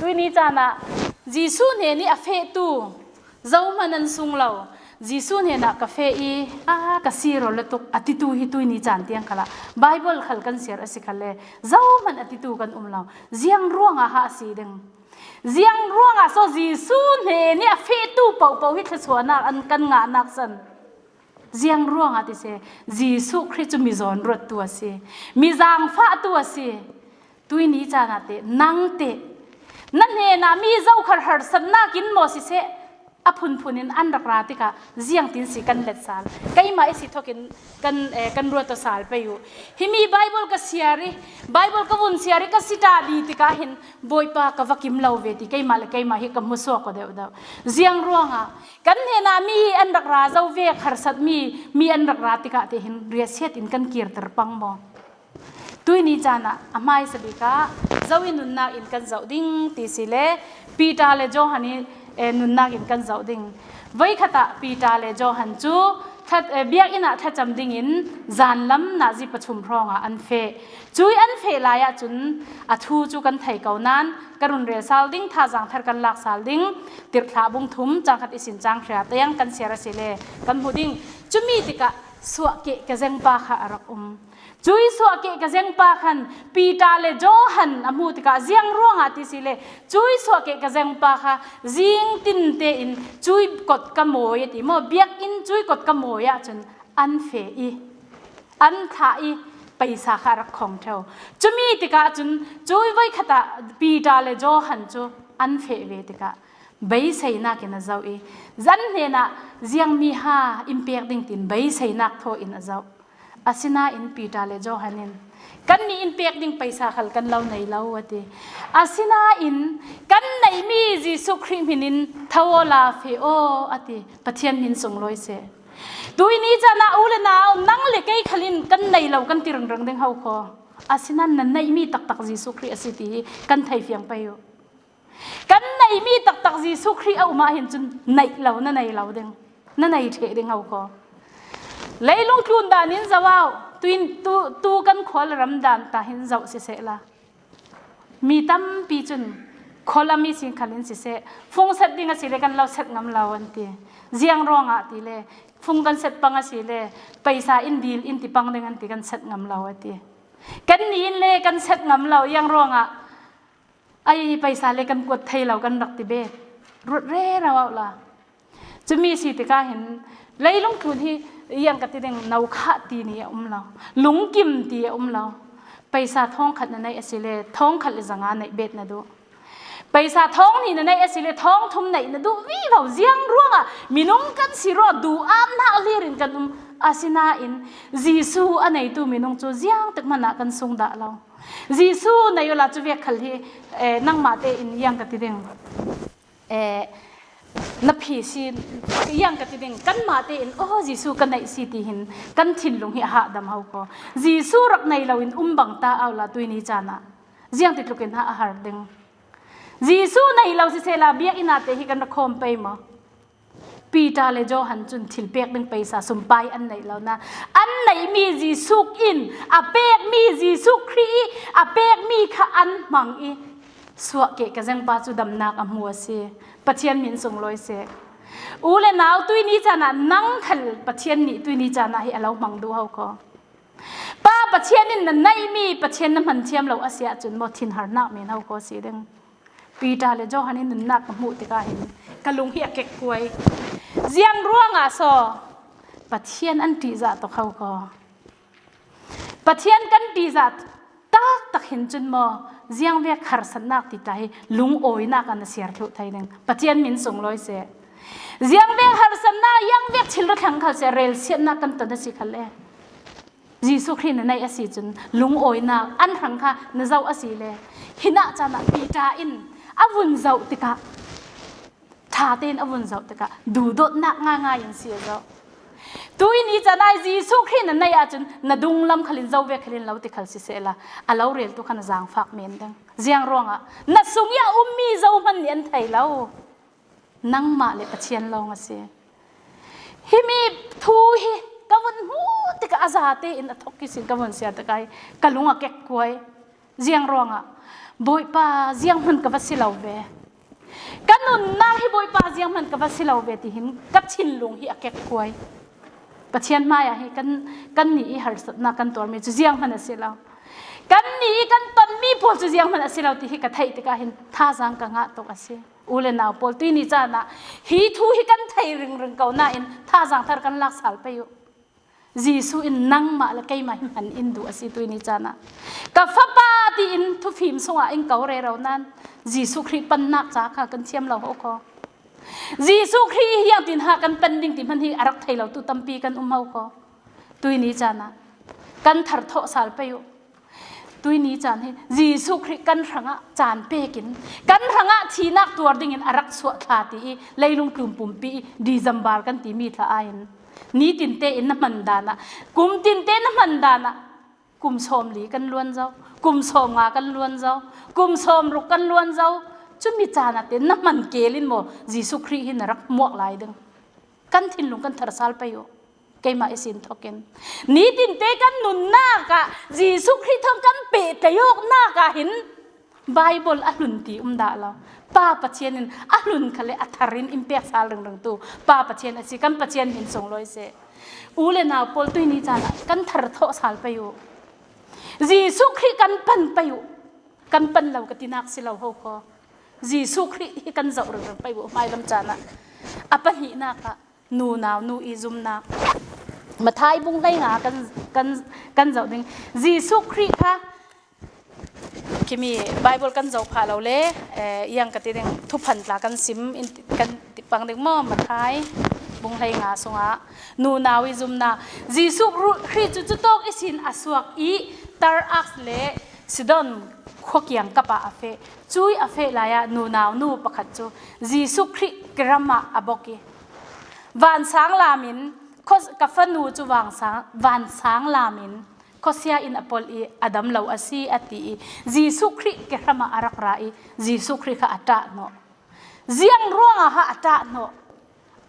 ตุยนี้จานะจีซูเนนี่อเฟตูเจ้ามันนันซุงเราจีซูเนน่ะกาเฟอีกสีโรลตุกอติตูฮิตุยนี้จานเตียงขละไบเบิลขลกันเสียอสิขละเจ้ามันอติตูกันเราเจียงร่วงหาสีดึงเจียงร่วงโซจีซูเนนี่อเฟตูเป่าเป่าฮิตสวนักอันกันงานักสันเจียงร่วงติเสจีซูคริสต์มีจอนรถตัวเสมีจางฟ้าตัวเสตุยนี้จานะเตนังเตนั่นเองนะมีเจ้าขรหสันนักินโมสิเสอพุนพุนินอันรักราติกาเจียงตินสิกันเล็ดสาลก็ยังมาไอสิทอกันรัวตัวสาลไปอยู่ฮิมีไบเบิลก็เสียรีไบเบิลก็วุ่นเสียรีก็สิตาดีติกาเห็นบอยปากวักิมเลาเวติก็ยังมาเลยก็ยังมาฮิกับมุสวก็เดียวเจียงร่วงอ่ะกันเห็นนะมีอันรักราเจ้าเวกขรสัตมีอันรักราติกาที่เห็นเรียเสียตินกันเกียรติปังบ่ตุยนี้จานะอามาอิสบิกาเจ้าอินุนนักอินกันเจ้าดิ้งตีสิเลปีตาเลโจฮันนี่นุนนักอินกันเจ้าดิ้งไว้ขตะปีตาเลโจฮันจูทัดเบียกอินะทัดจำดิ้งอินจานล้ำนาจิปชุมพรองอันเฟจุยอันเฟลายจุนอัทูจูกันไทยเก่านั้นกรุณเรซาลดิ้งท่าจังทัดกันลักซาลดิ้งติดขาบุงทุมจังขัดอิสินจังเสียเตียงกันเสียระสิเลกันหูดิ้งจุมีติกะสวกเกะกะเซงปาขะอรักจุยสวกเกะกะเซงปาขันปีตาเลโจหันอมูติกะเจียงร่วงอาติสิเลจุยสวกเกะกะเซงปาค่ะจิงตินเตอินจุยกดกะโมยติโมเบียกอินจุยกดกะโมยจนอันเฟอีอันทาอีไปสาขารักของเทวจุมีติกะจนจุยไว้ขตะปีตาเลโจหันจูอันเฟเวติกะใบใส่นักอินเจ้าอีจันเนนะเจียงมีหาอิมเปียกดิ่งตินใบใส่นักโทอินเจ้าอาศินาอินปีตาเลโจฮันินกันนี่อินเปียกดิ่งไปสาขลกันเล่าในเล่าวัดอาศินาอินกันในมีจีสุครีมินินทวลาเฟโออติปะเทียนมินส่งลอยเสดูนี้จะน่าอุลนาวนั่งเล็กไอ้ขลินกันในเล่ากันติรังรังเด้งเฮาคออาศินันนั้นในมีตักตักจีสุครีอสิตีกันไทยเฟียงไปอยู่กันในมีตักตักจีสุครีเอามาเห็นจนในเล่านั่นในเล่าเด้งนั่นในเทเด้งเฮาคอเลยลงทุนดานินจะว่าตูกันขอลรำดานตาหินเจ้าสิเสละมีตั้มปีจุนขอลมีสิ่งขันสิเสฟงเสร็จดิ่งสิเลกันเราเสร็จงำเราอันตีเจียงร้องอ่ะตีเลฟงกันเสร็จปังสิเลไปซาอินดีลอินติปังดิ่งอันตีกันเสร็จงำเราอันตีกันนี้เลกันเสร็จงำเรายังร้องอ่ะไอไปซาเลกันกดไทยเรากันรักติเบตรถเร่เราละจะมีสิติกาเห็นเลยลงทุนที่ยังกติดึงนาวขาตีนี่เราลุงกิมตีเราไปซาท้องขัดในเอสิเลท้องขัดเลยจังงานในเบ็ดนะดูไปซาท้องนี่ในเอสิเลท้องทุ่มในนะดูวิเราเจียงร่วงอ่ะมีน้องกันสิรอดูอ้ามนาเลียรินกันอาศินาอินจีซูอันไหนตัวมีน้องจูเจียงตึกมันนักกันทรงด่าเราจีซูในเวลาจะเวียกขัดที่นั่งมาเตอินยังกติดึงนับพีซียังกติดึงกันมาเตอินโอ้จีซูกันในสิติหินกันถิ่นลงหิหะดำเฮาก็จีซูรักในเราอินบังตาเอาละตัวนี้จานะเจียงติดลูกอินหาอาหารดึงจีซูในเราสิเซลาเบียอินาเตหิกันรักคมไปมั้งปีตาเลโจหันจุนทิลเปียกดึงไปสะสมไปอันไหนแล้วนะอันไหนมีจีซูอินอาเปียกมีจีซูครีอาเปียกมีขอันมังอีสวะเกะกะจังปาจุดำนักอมัวเสปะเทียนมินส่งลอยเสอูเลนาวตุยนี้จานะนั่งขัลปะเทียนนี่ตุยนี้จานะให้เรามังดูเฮาก็ป้าปะเทียนนี่นั่นไหนมีปะเทียนน้ำมันเทียมเราอาเซียจุนบ่ทินหานักเมนเฮาก็สิดึงปีตาเลโจหันนี่นั่นนักมุติกาเห็นกะลุงเฮียเก็กกวยเจียงร่วงอ่ะซอปะเทียนอันตีจะตกเขาก็ปะเทียนกันตีจะตักเห็นจนมอเจียงเวียขารสนักติดใจลุงโอยนักอันเสียทุกไทยนึงปะเทียนมินส่งลอยเสียเจียงเวียขารสนักยังเวียชิลรักขังเขาเสียเรลเสียนักกันตันสิขันเลยจีสุครีนในอาศิจนลุงโอยนักอันขังค่ะนเจ้าอาศิเลยหินะจานะปีตาอินอาวุนเจ้าติกะชาเต้นอาวุนเจ้าติกะดูโดดนักง่ายอย่างเสียเจ้าตัวนี้จะได้จีสุครีนในอาจนนดุงลำขลินเจ้าเวขลินเราติขัลสิเสละอาเราเรียนตัวขณะจางฝากเมนดังเจียงร้องอ่ะนัดสุงยามีเจ้ามันเนียนไทยเรานั่งมาเลยปะเชียนลองอ่ะเสียฮิมีทูฮิกวันหูติกะอาซาเตอินทอกกิสินกวันเสียตะไกกะลุงอ่ะแกกกวยเจียงร้องอ่ะ boi pa ziang man ka vasilau ve kanun na hi boi pa ziang man ka vasilau ve ti hin ka chin lung hi akek khoi pathian maya hi kan ni har sat na kan tor me chu ziang man asilau kan ni kan ton mi pol chu ziang man asilau ti hi ka thai te ka hin tha jang ka nga to ase ule naw pol tu ni cha na hi thu hi kan thai ring ring kau na in tha jang thar kan lak sal pe yu Jisu in nang ma la kai ma han in du asi tu ni cha na ka fa pa ti in thu phim songa in kau re ro nan Jisu Christ pan nak cha kha kan thiam lo ho ko Jisu Christ yang tin ha kan pan ding ti man hi arak thai lo tu tampi kan mau ko tu ni cha na kan thar tho sal pe yu tui ni chan hi Jisu Christ kan ranga chan pe kin kan ranga thinak tur ding in arak suwa tha ti leilung tum pum pi December kan ti mi tha ain ni tin te in man dana kum tin te na man dana kum som li kan luan zau kum som nga kan luan zau kum som ru kan luan zau chu mi chana te na man kelin mo Jisu Christ hin rak muak lai ding kan thin lung kan thar sal pa yo keima isin thoken ni tin te kan nun na ka Jisu Christ thong kan pe te yok na ka hin Bible alun ti da la pa pathianin alun khale atharin impact sal reng tu pa pathian asi kan pathian hin song loi se ule na pol tu ni chana kan thar tho sal pa yo Jisu Christ kan pan pa yo kan pan lo ka tinak si lo ho ko Jisu Christ hi kan zau reng pa yo mai lam chana apa hi na ka nu naw nu izum na mà thái bung đây ngà căn dậu đinh Jisu Christ ha kimi Bible căn dậu phá lâu lẽ yang cái tiếng thu phần là căn sim căn bằng tiếng mò mà thái bung đây ngà sung á nu nào izum na Jisu Christ chú tóc isin aswak i tar ax lẽ sidon khoa kiang kapa afe chui afe laya nu nào nu pakhat chu Jisu Christ grama aboki van sang lamin ko ka fanu chu van sang lamin ko sia in apol i adam lo asi ati Jisu Christ ke rama arak rai Jisu Christ ka ata no ziang ronga ha ata no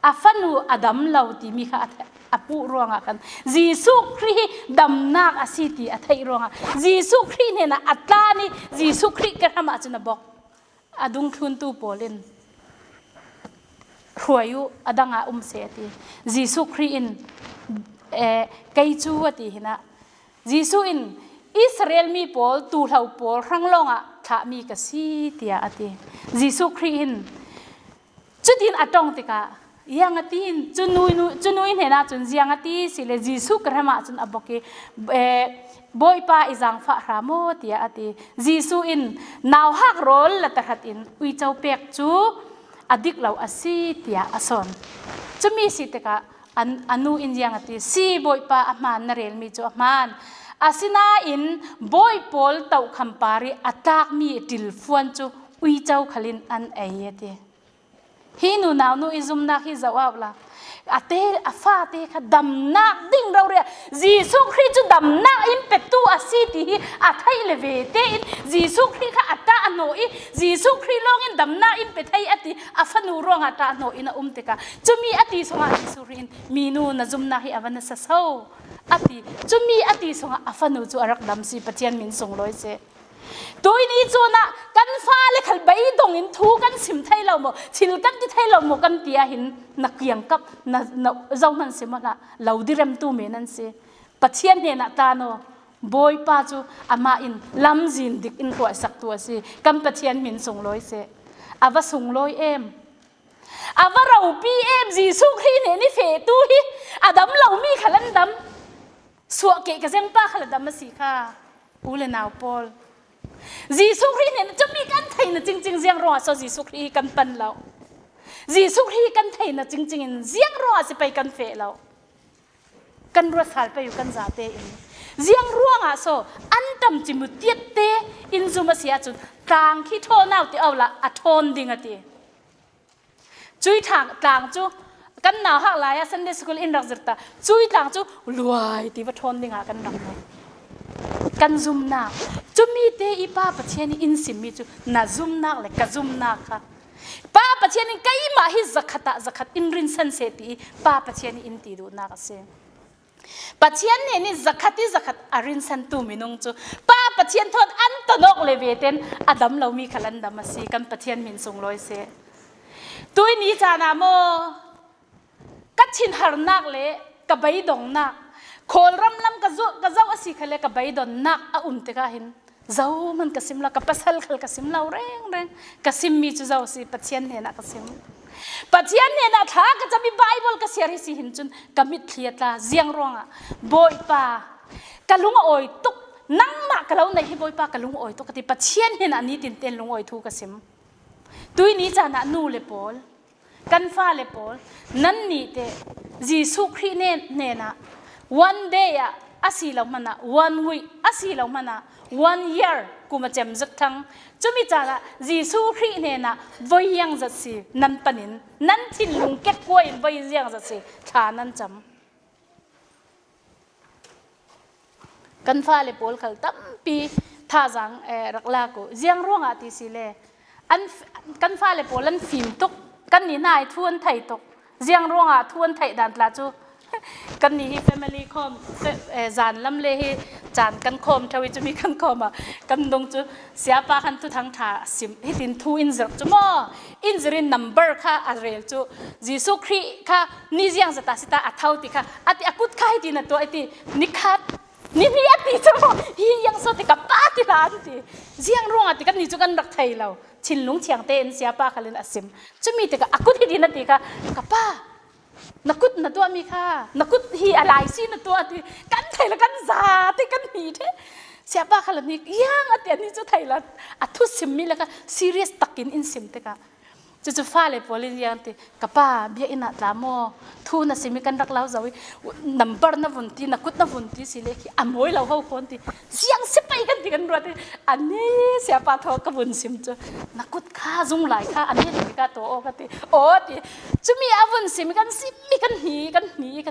afanu adam lo ti mi kha apu ronga kan Jisu Christ dam nak asiti athai ronga Jisu Christ ne na atlani Jisu Christ ke rama chuna bok adung thun tu polin Huayu adanga seti Jisu Christ in kai chu ati hina Jisu in Israel mi pol tu thau pol ranglonga tha mi ka si tia ati Jisu Christ in chutin atong tika yang atin chunui hena chun jiang ati sile Jisu krama chun aboki boy pa izang fa ramo tia ati Jisu in naw hak rol la tahat in ui chau pek chu adik lau asi tia ason chumi si teka anu in yang ati si boy pa aman na rel mi chu aman asina in boy pol tau khampari atak mi til fuan chu ui chau khalin an ayete hinu naw nu izum na hi zawab la ate afa te kha dam nak ding ro re Jisu Christ chu dam nak in petu asiti hi athai leve te in Jisu Christ kha ata ano i Jisu Christ long in dam nak in pethai ati afanu rong ata no ina te ka chumi ati songa Jisu Christ minu na zum na hi avana sa so ati chumi ati songa afanu chu arak dam si pathian min song loi se tôi ní cho na căn pha le khal bai dong in thu kan sim thai lo mo chil kan ti thai lo mo kan tia hin na kiang kap na zau man se ma lo direm tu me nan se pathian ne na ta no boy pa chu ama in lam jin dik in ko sak tu si kam pathian min sung loi se ava sung loi em ava rau pi em Jisu Christ ne ni fe tu hi adam lo mi khalan dam suwa ke ka jeng pa khala dam si kha ule naw pol Jisu Christ ne chumi kan thai na ching ching jiang ro so Jisu Christ kan pan lo Jisu Christ kan thai na ching ching in jiang ro si pai kan fe lo kan ro sal pa yu kan za te in jiang ro nga so antam chimu tiet te in zuma sia chu tang khi tho naw ti awla a thon ding ati chui thang tang chu kan naw hak la ya Sunday school in rak zirta chui tang chu luai ti wa thon ding a kan rak kan zoom na chumi te i pa pathian in sim mi chu na zoom na le ka zoom na kha pa pathian in kai ma hi zakhat in rin san se ti pa pathian in ti du na ka se pathian ne ni zakhat arin san tu minung chu pa ปะเทียนทนอันตนกเลเวเตนอดัมเรามีขลันดามาสีกันปะเทียนมินทรงลอยเสตัวนี้จานาโมกัดชินหารนักเละกับใบดงนักโคลรำลำกะเจ้าอสิขเลกับใบดงนักอุ่นเตกะหินเจ้ามันกะซิมละกับปัสลขลกะซิมเราแรงกะซิมมีจุเจ้าสิปะเทียนเนี่ยนะกะซิมปะเทียนเนี่ยนะถ้าก็จะมีไบเบิลกะเสียริสิหินจุนกะมิดเคลียตละเจียงรองอ่ะโบยปากะลุงโอยตุกนั่งมากะเราในที่โบยปากะลุงโอยตุกกะติปะเทียนเนี่ยนะนี่ตินเต้นลุงโอยทูกะซิมตุยนี้จานะนูเลปอลกันฟ้าเลปอลนั่นนี่เตจีสุครีเนี่ยนะ one day อะอาศัยเรามันนะ one week อาศัยเรามันนะ one year กูมาเจมจักทั้งจุมิจาระจีสุครีเนี่ยนะวัยยังจัดสินั่นปนินนั่นที่ลุงเก็ตกวยวัยยังจัดสิฐานั้นจำกันฟ้าเลปอลเขาตั้มปีท่าจังรักลากูเจียงร่วงอาทิสิเลอันกันฟ้าเลปอลันฟิล์มตุกกันนี่นายทวนไทยตุกเจียงร่วงอาทวนไทยดันตลาจูกันนี่ family คอมจานลำเลให้จานกันคอมทวีจะมีกันคอมอ่ะกันดงจูเสียปากันทุทั้งท่าสิมให้ตินทูอินซ์จูโมอินซ์ริน number ค่ะอะไรจูจีสุครีค่ะนี่เจียงสตาสิตาอัฐาวติค่ะอัติอากุดค่ะให้ตินตัวไอตินิคัดนี่อัติจูโมฮียังสติกับป้าติลานติเจียงร่วงอัติกันนี่จูกันรักไทยเราชินลุงเชียงเตนเสียปาคันอาสิมจะมีแต่กับอากุดให้ตินติค่ะกับป้านักกุดนัตัวมีค่ะนักกุดฮีอะไรสินัตัวที่กันไทยละกันซาที่กันหีเทเสียบ้าขนาดนี้ยังอันนี้จะไทยละอัทุสิมมีละก็ serious ตักอินสิมเตกะจะฟ้าเลยพอลิยังติกับป้าเบียอินัดลามอทูน่ะสิมีกันรักเราจะวินัมเบอร์น่ะวันที่นักกุดน่ะวันที่สิเลขีอ่ะมวยเราเขาคนที่เสียงสิไปกันที่กันรัวที่อันนี้เสียป้าทอกับวันสิมจ้ะนักกุดข้าจุงไหลข้าอันนี้ดีกันตัวโอ้กันที่โอ้ที่จะมีอาวันสิมีกันสิมีกันหนีกัน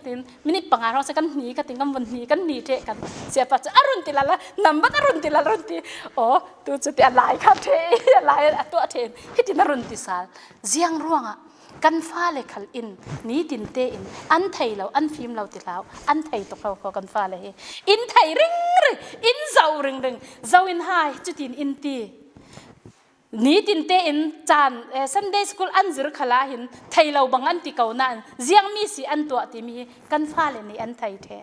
ที่มินิปังอาเราจะกันหนีกันที่กันวันหนีกันหนีเทกันเสียป้าจะอรุณติละละนัมเบอร์อรุณติละอรุณติโอ้ตัวจะที่อะไรค่ะเทอะไรตัวเทนที่ที่นรุณติสาเจียงร่วงอ่ะกันฟ้าเลยขัลอินนี้ตินเตอินอันไทยเราอันฟิล์มเราติดแล้วอันไทยตกเราขอกันฟ้าเลยอินไทยริงอินเจ้าริงเจ้าอินไฮจุดอินตีนี้ตินเตอินจานSunday School อันዝርขลาหินไทยเราบางอันติเก่านั่นเจียงมีสิอันตัวติมีกันฟ้าเลยนี่อันไทยแท้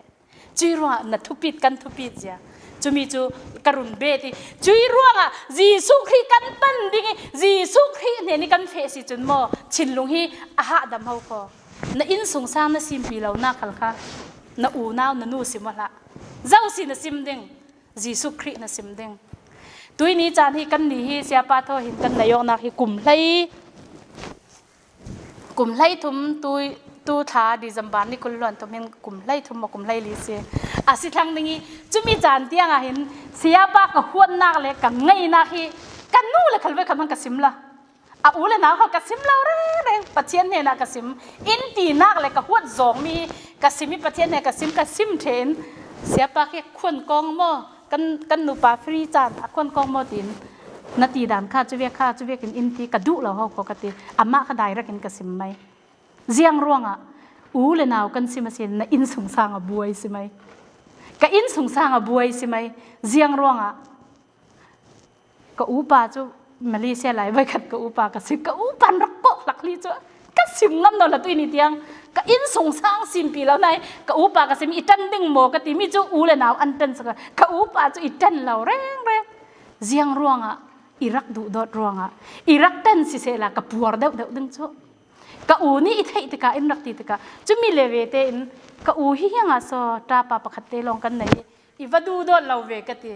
จีรัวนัทุปิดกันทุปิดจ้ะจูมีจูกรุณเบติจุยร่วงอ่ะจีสุครีกันปั้นดิ่งจีสุครีเนี่ยนี่กันเฟสิจุนโมชินลุงฮีอาหาดำเฮาพอน่ะอินสงสารน่ะซิมปีเราหน้าขัลค่ะน่ะอูน่าวน่ะนูสิมละเจ้าสิน่ะซิมดิ่งจีสุครีน่ะซิมดิ่งตุยนี้จานฮีกันนี่ฮีเสียปาทอหินกันนายกนักฮีกลุ่มไล่ทุ่มตูท้าดิจัมบานนี่คนล้วนตัวเองกลุ่มไล่ทุ่มมากลุ่มไล่ลิเซอาศิทางนี้จะมีจานเตียงอ่ะเห็นเสียปากกับหัวนักเลยกับไงนักฮีกันนู่เลยขันไว้ขันมันกระซิมละอูเลยนะเขากระซิมเราเร่งปัจเจียนเนี่ยนะกระซิมอินตีนักเลยกับหัวจงมีกระซิมมีปัจเจียนเนี่ยกระซิมเทนเสียปากแค่ขวนกองโมกันหนูปลาฟรีจานขวนกองโมตินนาทีด่านข้าจะเวียกินอินตีกระดุเราเขาปกติอาม่าเขาได้รักกินกระซิมไหมเจียงร่วงอ่ะเลยนาวกันสิมาเสียนอินสงสารบวยสิไหมก็อินสงสารบวยสิไหมเจียงร่วงอ่ะก็ป่าจูมาเลเซียไหลไว้ขัดก็ป่ากระซิบก็ปันรักโปะหลักลีจูก็สิมงำนอนละตัวนี้เตียงก็อินสงสารสิมปีแล้วนายก็ป่ากระซิบอีตันดึงโมกติมีจูเลยนาวอันเต็นสักก็ป่าจูอีตันเราแรงเจียงร่วงอ่ะอิรักดูดอดร่วงอ่ะอิรักเต้นสิเสละกับปัวเดาดึงจูก็นี่อิทธิติกาอินรักติติกาจุมีเลเวเตอินก็ฮิยังอาโซตาปาปะขัดเตลองกันไหนอีวัดูดอดเราเวกติ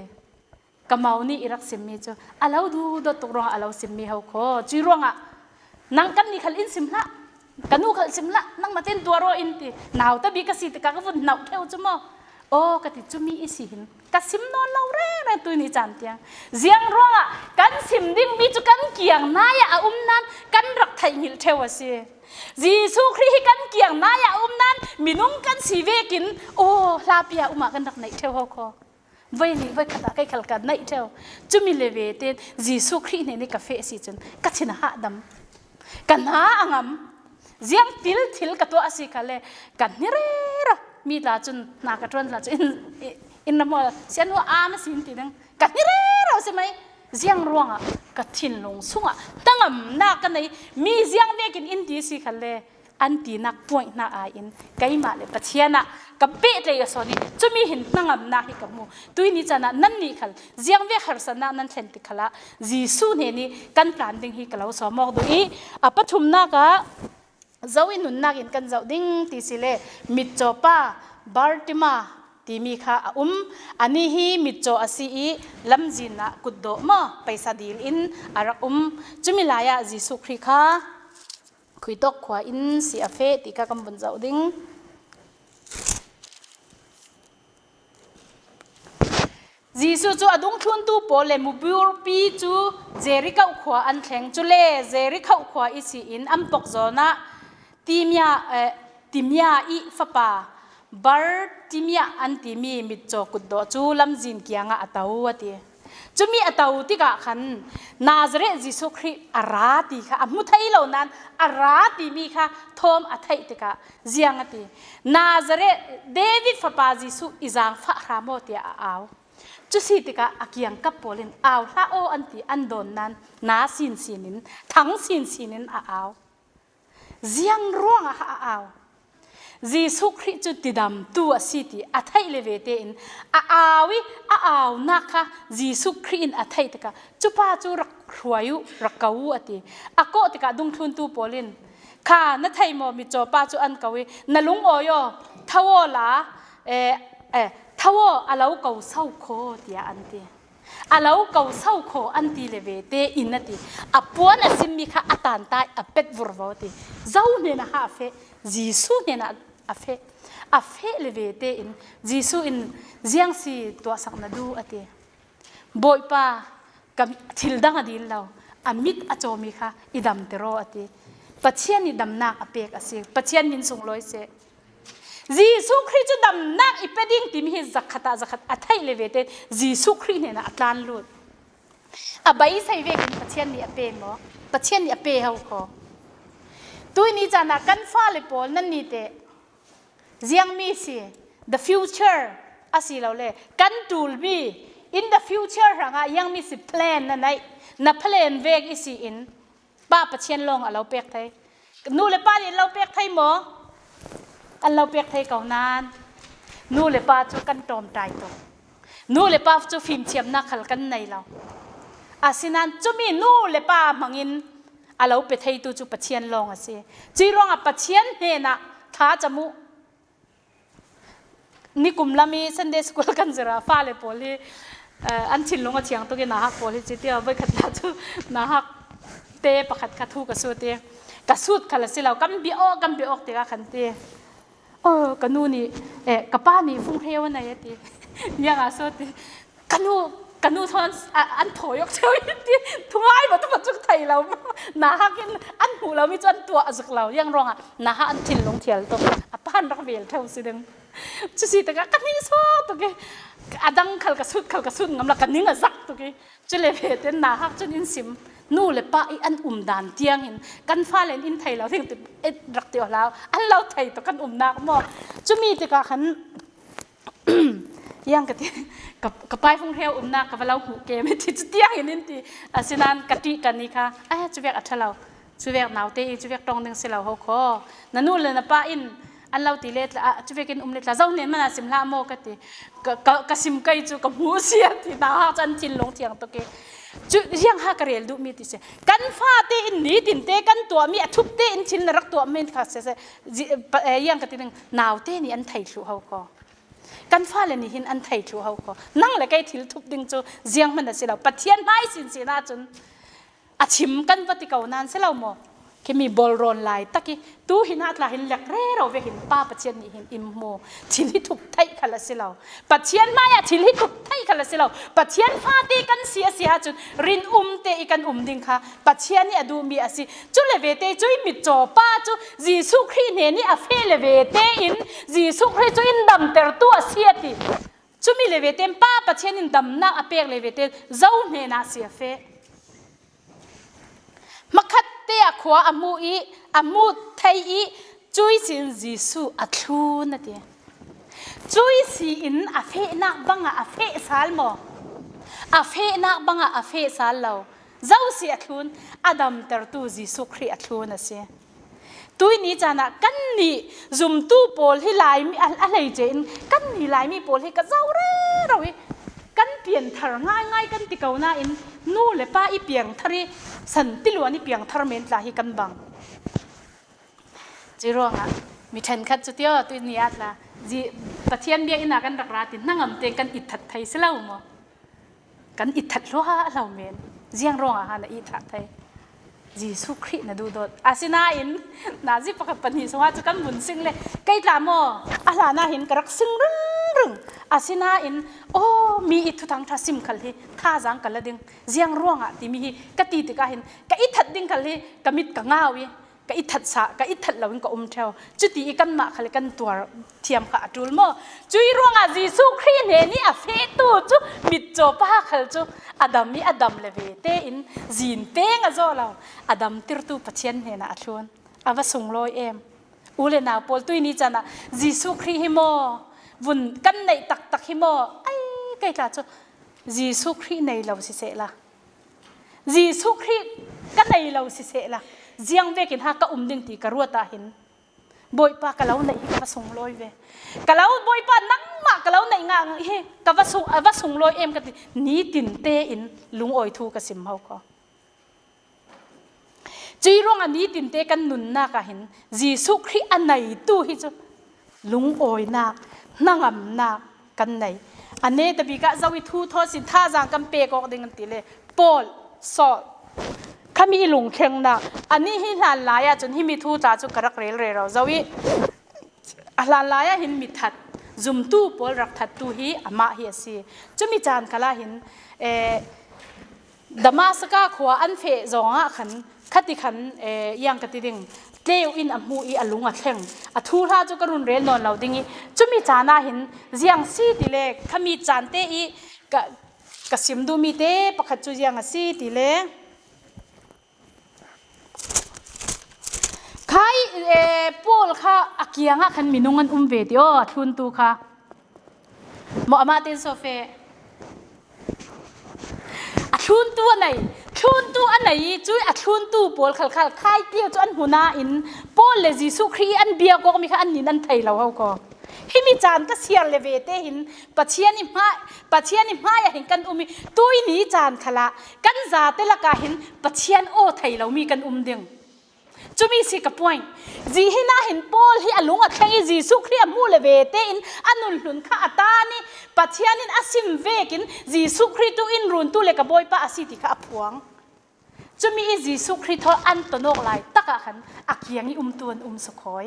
ก็เมานี่อิรักสิมีจูอาเราดูดอดตกรองอาเราสิมีเฮาโคจีรวงอ่ะนังกันนี่ขันอินสิมละกันนูขันสิมละนังมาเต้นตัวรออินติหนาวตะบีกสิติกาก็ฝุ่นหนาวเทวจุโมโอ้กติจุมีอิสิหินก็สิมนอนเราเร่ตัวนี้จันเตียงเจียงรวงอ่ะกันสิมดิ้งมีจุกันเกียงนายอานั้นกันรักไทยหิลเทวเสียจีสุครีกันเกียงนายานั้นมีนุ่งกันสีเวกินโอ้ลาเปียมากันรักไหนเทวเขาคอไว้นี่ไว้ขนาดใกล้ขัลกันไหนเทวจุมีเลเวเตจีสุครีเนี่ยกาแฟสิจนกัชินะหาดำกันหาอ่างเจียงทิลกับตัวอาศิกาเลกันนี่เร่มีลาจนนากระทรวงลาจนอินนโมเสียนว่าอามาสินตินัง กันนี่เร่เราใช่ไหมเสียงร้องกระถิ่นลงสุ่งตั้งนักกันในมีเสียงเวกินอินดีสิขันเลยอันตีนักป่วยนักอินไกมาเลยปัจเจียนะกับเป๊ะเลยก็สอนี่จะมีเห็นตั้งนักให้กับมูตุยนี่จะนั่นนี่ขันเสียงเวขันสนะนั่นเช่นติขละจีสูเนี่ยนี่กันปลานดิ้งให้กับเราสมองดูอีปัจจุบันนักเจ้าอินุนนักอินกันเจ้าดิ้งตีสิเลมิดจอป้าบาร์ติมาตีมีค่ะอันนี้ฮีมิดโจอาศีลำจินะกุดโดมาไปสดีลอินอารักจุมิลายะจิสุคริค่ะคุยตกขวาอินสีอาเฟติกากำบนเจ้าดิ้งจิสุจูอดุงทุนตูโปเลมุบิวปีจูเจริกาขวาอันแข็งจุเลเจริกาขวาอิสีอินอัมปกโจนะติมยาอิฟปาบาร์ติมีอันติมีมิดโจกุดโดจูลำจินกียงอัตาวะตีจูมีอัตาวติกะขันนาซาเรจิสุคริอาราติค่ะมุทัยเหล่านั้นอาราติมีค่ะทอมอัทัยติกะเจียงตีนาซาเรเดวิดฟปาจิสุอิจางฟะรามอติอาจุสิติกะอากิยังกับโปลินลาโออันติอันโดนนั้นนาสินนินทั้งสินนินเจียงร่วงจีสุคริจุดติดำตัวสิติอัฐิเลเวเตอินนักค่ะจีสุครินอัฐิติกะจุป้าจุรักรวยยุรักเกาอติโกติกะดุงทุนตูโปลินค่ะนัทไทยโมมิจอป้าจุอันเกวีนลุงโอโยทวอละทวออาลาวเกาเศร้าโคติอันตีอาลาวเกาเศร้าโคอันตีเลเวเตอินนัติปวนสิมีค่ะอัตันตายเป็ดวรวติเจ้าเนี่ยนะฮะเฟจีสุเนี่ยนะอาเฟเลเวเตอินจีสุอินเจียงสีตัวสักนาดูอติบอยป้ากับทิลดังอดีลเรามิดอโจมีค่ะอิดำเตโรอติปัจเจียนอิดำนักอเปกอสิปัจเจียนมินส่งลอยเสจีสุคริจุดำนักอิเป็ดิ้งติมีจักขัดอัฐิเลเวเตจีสุคริเนี่ยนะอัตลานลุดใบใส่เวกินปัจเจียนนี่อเปมอปัจเจียนนี่อเปเขาขอตัวนี้จะนักกันฟ้าเลยปอนั่นนี่เตเจียงมีสิ the future อาศิเราเลยกันตูลบี in the future หลังยังมีสิ plan นั่นไงนับ plan เวกอีสิอินป้าประเชียนลงเราเปียกไทยนู่นเลยป้าเนี่ยเราเปียกไทยหมออันเราเปียกไทยเก่านานนู่นเลยป้าจูกันตอมใจตัวนู่นเลยป้าจูฟิล์มเชียมนักขัลกันในเราอาศินันจูมีนู่นเลยป้ามังอินเราเปียกไทยตัวจูประเชียนลงอาศิจีรองประเชียนเฮนะท้าจมูนี่กลุ่มละมีซันเดย์สกูลกันจะราฟ้าเลยพอลีอันชินลงกับเชียงตัวกินนาฮักพอลีจิตเดียวไปขัดลาจูนาฮักเตะประคัดขัดทูกระสุดเตะกระสุดขัดละสิเรากำบีออกเตะขันเตะกันนู่นนี่กับป้านี่ฟุ้งเฮียววันไหนเตะยังอาสุดเตะกันนู่นทอนอันโถยกเชยเตะทุ่งไอ้มาต้องมาจุกไทยเรานาฮักกินอันหูเรามีจนตัวอจุกเรายังรองนาฮักอันชินลงเทียลตัวป้านรักเวลเท่าสิเดงจุสิตะกันนี่สอตัวเกอดังขัลกระสุดงำละกันนี่งะซักตัวเกจุเลเวเตนนาฮักจุนินซิมนู่เลยป้าอันดานเตียงเห็นกันฟ้าเลนอินไทยเราถึงติดรักเตียวแล้วอันเราไทยตัวกันนักหมดจุมีตะกัน ยังกับไปฟงเทวนักกับเราหูเกมที่จุเตียงเห็นนี่ตีสินันกติกันนี่ค่ะจุเวกอัฐเราจุเวกหนาวเตยจุเวกตรงนึงเสเราเขาขอนั่นนู่นเลยนะป้าอินอันเราตีเล็ดละจุเวกินเล็ดละเจ้าเนี่ยมันสิมละโมกติกสิมไกจูกับหูเสียที่ตาจันจินลงเทียงตัวเกจุยังหากเรียลดูมีติเสกันฟ้าเตอินนี้ตินเตกันตัวมีทุบเตอินชินรักตัวไม่ค่ะเสยังกตินึงหนาวเตนี่อันไทยชูเขาก็กันฟ้าเลยนี่หินอันไทยชูเขาก็นั่งเลยใกล้ถิ่นทุบดึงจูเจียงมันเสเราปะเทียนไม้สินสีน่าจนชิมกันปฏิเกานานเสเราหมอแค่มีบอลรอนไลตะกี้ตู้หินอัตลาหินหลักเร่เราไปหินป้าปัจเจียนนี่หินอิมโมทิลิทุบไทยขัลสิเราปัจเจียนมาทิลิทุบไทยขัลสิเราปัจเจียนฟ้าตีกันเสียจุดรินเตอีกันดิ่งค่ะปัจเจียนนี่ดูมีอาศิจุเลเวเตจุยมิดจ่อป้าจุจีสุครีเนนี่อาเฟเลเวเตอินจีสุครีจุอินดำเตอร์ตัวเสียติจุมีเลเวเตป้าปัจเจียนอินดำนักอาเปกเลเวเตเจ้าเนน่าเสียเฟมักขัดเตะขวาอามูไทยจุยสินจิสุอัตลูนั่นเองจุยสินอาเฟนักบังอาเฟสาลโม อาเฟนักบังอาเฟสาลเราเจ้าเสียทุนอดัมเตอร์ตูจิสุครีอัทุนนะเสียตุยนี้จานะกันนี่ซุมตู้โพลที่ลายมีอะไรเจนกันนี่ลายมีโพลให้กับเจ้าเร่เรากันเปลี่ยนทางง่ายกันติเกาหน้าอินนู่เลยป้าอีเปียงทะเลสันติลวนี่เปียงทะเลเมนต์ลาฮิกันบังจีรวงอ่ะมีเทนคัดจุดเดียวตุยนี้อัดละจีปะเทียนเบียอินากันรักราตินั่งอำเตงกันอิดทัดไทยเสลาโมกันอิดทัดรัวเราเมนเจียงรวงอ่ะฮะนะอิดทัดไทยจีสุครีนะดูดอาศินาอินนาจีปะกับปนิสว่าจะกันบุญซิงเลยใกล้ตามโมอาลานาเห็นกระซิงรึงอาศินาอินโอ้มีอิทุทังทัสิมคัลที่ท่าจังกันละดึงเจียงรวงอ่ะที่มีกติติกาเห็นกอิดทัดดึงคัลที่กมิดกะง่าวีกอิดทัดสะกอิดทัดเราวิ่งก็เทวจุดที่กันมาคัลกันตัวเทียมขาดูลโมจุยรวงอ่ะจีสุครีเนี่ยนี่อ่ะเฟตูจุมิดโจป้าคัลจุอดัมมีอดัมเลเวเตอินจีนเตงอ่ะโจเราอดัมติรตูปัจเจนเห็นอ่ะชวนอาวสุงลอยเอ็มอูเลนาปอลตุยนี่จันอ่ะจีสุครีฮิโมวุ่นกันในตักฮิโมไอ้ไกลจ้าจุจีสุครีในเราสิเสละจีสุครีกันในเราสิเสละเจียงเวกินฮักก็ดึงตีกระรัวตาเห็นบอยปากะเลาในกะว่าส่งลอยเวกะเลาบอยปานั่งมากะเลาในงางเฮกะว่าส่งลอยเอ็มกะตินี้ตินเตอินลุงออยทูกะสิมเฮาก็จีรวงอันนี้ตินเตกันนุนนากะเห็นจีสุครีอันไหนตู้ฮิจุลุงออยนานั่งอำนากันไหนอันนี้ตะบีกะจะวิทูทอสินท่าจางกันเปกอกดึงกันติเลยปอลสอดข้ามีหลงเข่งนะอันนี้หินหลานลายจนหิมีทูตาจุกระเรลเรเราจะวิหลานลายหินมิทัดจุมตู้ปอลรักทัดตู้ฮีอามาเฮียซีจะมีจานกะลาหินดามาสก้าขวาอันเฟจงอ่ะขันขัดที่ขันยังกติดิ่งเลี้ยวอินอัมหูอีอัลลุงอัดเข่งอัทูท่าจุกรุนเรลนอนเราดิ่งจะมีจานาหินเจียงซีติเล็กข้ามีจานเตอีกะสิมดูมีเตปะขัดจุเจียงซีติเล็กใครปอลค่ะอากียงอ่ะขันมินุงันเวทีโอทุนตูค่ะหมออามาเตนโซเฟทุนตัวไหนทุนตัวอันไหนจุยทุนตัวปอลขัลใครเกี่ยวจุอันหัวหน้าอินปอลเลจิสุครีอันเบียก็มีค่ะอันนี้นั่นไทยเราเขาก็ฮิมิจานก็เสียเลเวเตหินปัจเจียนิมาอย่าเห็นกันมีตัวนี้จานขละกันจาเตละกาหินปัจเจียนโอไทยเรามีกันเดียงจะมีสิกับpointจีให้น่าเห็นปอลที่อลุงอัดแข่งจีสุครีมูเลเวเตอินอันนุนหลุนข้าอัตานี่ปัจเจียนินอาซิมเวกินจีสุครีตูอินรุนตูเลกับบอยป้าอาศิติข้าพวงจะมีจีสุครีทออันตโนกไลตักขันอักยังอีตัวสุขอย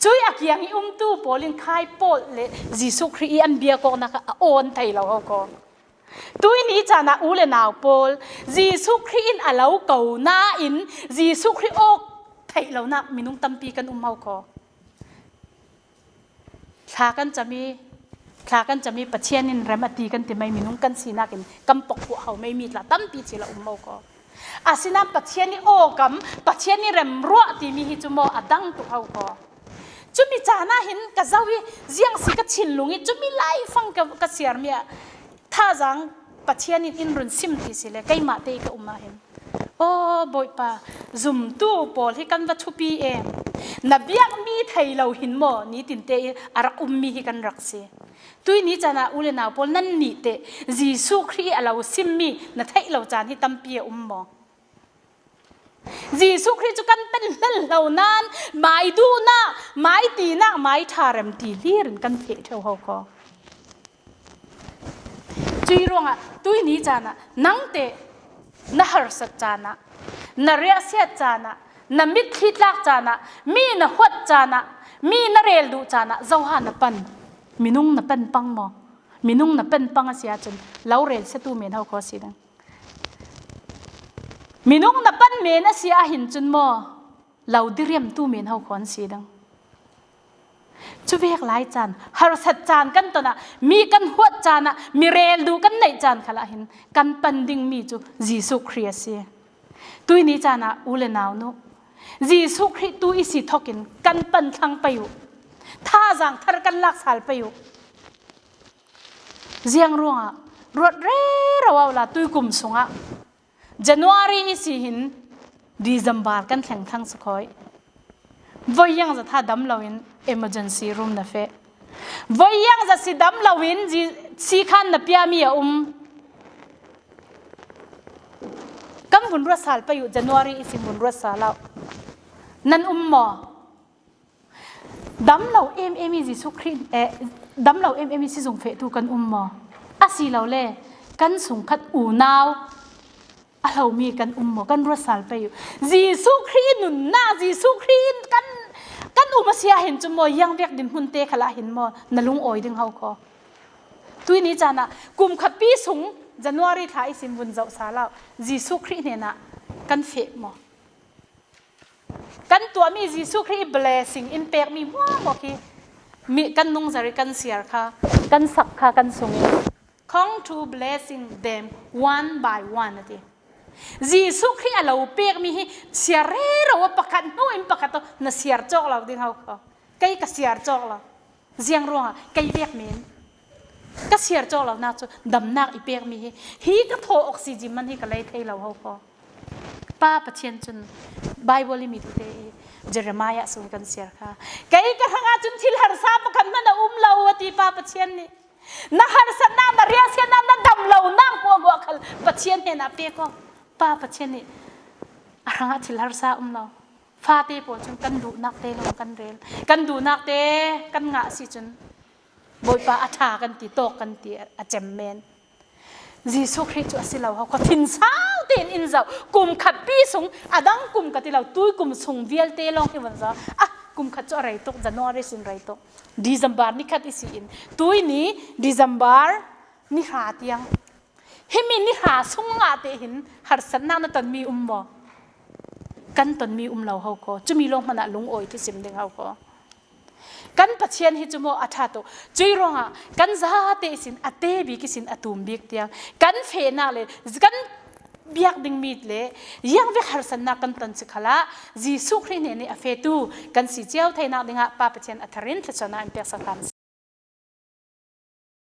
ช่วยอักยังอีตู้ปอลินคายปอลเลจีสุครีอันเบียกอกนักโอนไทยเราเอาก็ตัวนี้จานะอูเลนาวปอลจีสุครีอินอาเลาเก่าหน้าอินจีสุครีโอกไทยเรานักมินุงตั้มปีกันเอาก็คลากันจะมีปัจเจียนินแรมตีกันแต่ไม่มินุงกันสีนักินกำปกหัวเขาไม่มีละตั้มปีจีละเอาก็อาศินาปัจเจียนิโอกำปัจเจียนิแรมรัวตีมีฮิจุโมอดังตุเขาก็จุมีจานะเห็นกะเจ้าวิเจียงสิกะชินลุงจุมีไล่ฟังกะเสียร์เมียท่าจังปัจเจียนิอินรุนซิมติสิเลไกมาเตกะมาเห็นโอ้บอยป้าซุมตู้ปอลให้กันวัตถุปีเองนับยักมีไทยเราหินโมนี่ตินเตอารักมีให้กันรักเสียตุยนี้จานะอุเลนาปอลนั่นนี่เตจีสุครีเราซิมมีนัทให้เราจานให้ตั้มปีโมจีสุคริจุกันเป็นเล่นเหล่านั้นไม่ดูนะไม่ตีนะไม่ทารัมตีลีรินกันเทเท่าเขาก็จุยรวงอ่ะตุยนี้จานะนังเตน่าหรสัจจานะน่าเรียเสียจานะน่ามิดทิดลักจานะมีน่าหัดจานะมีน่าเรลดูจานะเจ้าหาน่าปันมินุ่งน่าเป็นปังโมมินุ่งน่าเป็นปังเสียจนเล่าเรลเสตูเมนเขาก็สิดังมินุงนับปันเมนเสียหินจนโมเราดิเรียมตู้เมนเขาขอนสีดังจุเวกหลายจานฮาร์สัดจานกันตัวน่ะมีกันหัวจานน่ะมีเรลดูกันในจานขละหินกันปันดิ่งมีจูจีสุครีเสียตุยนี้จานะอูเลนาวนุจีสุครีตุยสิทอกินกันปันทั้งไปอยู่ท่าจังทาร์กันลักสาลไปอยู่เจียงรัว รวดเร็วเอาละตุยกุมสงะ January สิหิน December กันแข่งทั้งสกอยวัยยังจะท่าดำเราอิน emergency room นะเฟวัยยังจะสิดำเราอินสิขันนับยามีกัมบุญรัสาลไปอยู่ January สิบุญรัสาลเรานั่นหมอดำเรามีจิสุครีดำเรามีสิส่งเฟตุกันหมออาศิเราเล่กันส่งขัดอูนาวเรามีกันหมอกันรัสาลไปอยู่จิสุครีนุนนาจิสุครีนกันมาเสียเห็นจมอยังเวียกดินหุ่นเตะขละเห็นหมอนลุงอ้อยดึงเขาคอตุยนี้จานะกุมขัดปีสูง January ท้ายสิบุญเจ้าสาเราจิสุครีเนี่ยนะกันเฟะหมอกันตัวมีจิสุครี blessing impact มีว่าบอกที่มีกันนุ่งจาริกันเสียค่ะกันสักค่ะกันส่งของ to blessing them one by one นะทีจิสุครีเราเปียกมีเสียเร่เราว่าประกันโน้อินประกันตัวน่ะเสียจอกเราดึงเขาค่ะใครก็เสียจอกเราเสียงร้องใครเวียกมีก็เสียจอกเราหน้าจุดำนักอีเปียกมีฮีก็โทออกซิเจนมันให้กันเลยเทเราเขาค่ะป้าปะเทียนจนไบเบิลมีตัวเตเจเรมายะส่งกันเสียค่ะใครก็ทางอาจุนที่หาร์ซาประกันมันอุ้มเราที่ป้าปะเทียนนี่นักหาร์ซานานาเรียเสียนานาดำเรานั่งกัวกัลปะเทียนเนี่ยนะเปียก็ป้าปะเทียนนี่ทางอาที่หาร์ซาเราฟาเตปอจนกันดูนักเตลงกันเรลกันดูนักเตกันงะสิจนบอยป้าอัฐากันตีโตกันตีอาเจมเมนจิสุคริสต์อาศิลาเขาทิ้งสาวเต็นอินเจ้ากุมขัดปีสงอดังกุมขัดที่เราตุยกุมสงเวียลเตลองที่วันเจ้ากุมขัดจะอะไรตกจะนอริสินอะไรตกDecemberนี่ขัดอีสินตุยนี้ Decemberนี่หาเตียงเฮมินี่หาสงงาเตหินหัดสันนาตันมีบ่กันตันมีเราเขาก็จะมีลงมันลุงโอยที่สิมเด้งเขาก็กันปัจเจียนฮิจโมอัฐาโตจุยร้องกันซาเตสินอเตบิกิสินอตุมบิกเตียงกันเฟน่าเลยกันเบียกดึงมีดเลยยังเวกฮาร์สันนักกันตันสิขละจิสุครีเนนี่อเฟตูกันสิเจ้าไทยนักดึงป้าปัจเจียนอัฐรินทชนะอิมเปียสักครั้ง